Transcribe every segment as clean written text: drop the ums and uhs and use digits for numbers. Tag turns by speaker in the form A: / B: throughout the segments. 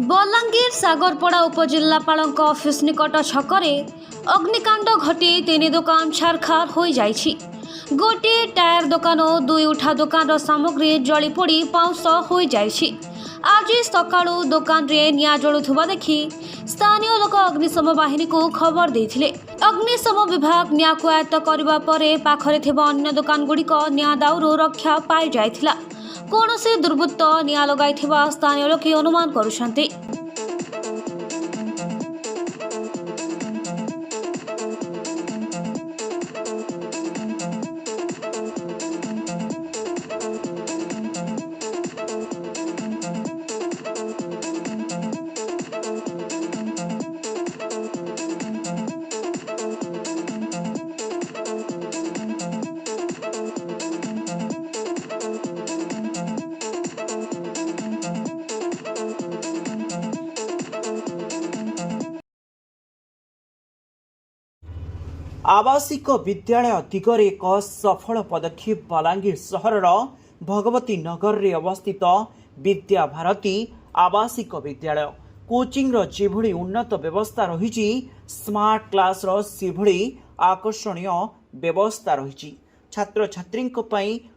A: Balangir सागरपड़ा उपजिल्लापाल office निकट छकरे अग्निकांड घटी 3 दुकान छारखार हो जाइछि। गोटे टायर दुकान और 2 उठा दुकान सामग्री जली पोड़ी पाउंस हो जाइछि। आज सकाळु दुकान रे निया जलुथुबा देखि स्थानीय लोक अग्निशम बाहिनी को खबर देथिले। अग्निशम विभाग निया को आयत्त करबा परे पाखरे थिबा अन्य दुकान गुड़िक निया दाउरू रक्षा पाई जाइथिला। कौनसी दुर्बृत्त निया लगाइथिबा स्थानीय लोके अनुमान करुछन्ति।
B: आवासिक विद्यालय दिगरे एक सफल पदक्षेप बलांगीर सहर भगवती नगर रे अवस्थित विद्या भारती आवासिक विद्यालय कोचिंग जेभली उन्नत व्यवस्था रही स्मार्ट क्लास सेभली आकर्षणीय व्यवस्था रही छात्र छात्री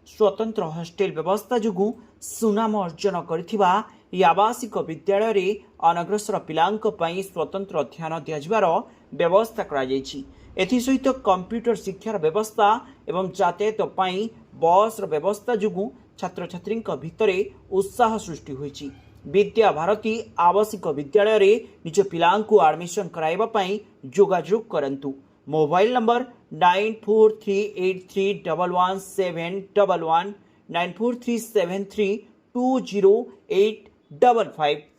B: स्वतंत्र हॉस्टेल व्यवस्था जोगु सुनाम अर्जन करथिबा ई आवासिक विद्यालय रे अनग्रसर पिलांक पई स्वतंत्र ध्यान दियाजिबार व्यवस्था करा जायछि। एसहित कंप्यूटर शिक्षार व्यवस्था एवं यातायात पाई बस व्यवस्था जोगु छात्र छात्री भितर उत्साह सृष्टि होइछि। विद्या भारती आवासिक विद्यालय रे निज पिलांकु एडमिशन कराइबा पई जोगाजोग करंतु। Mobile number 9438311711 9437320855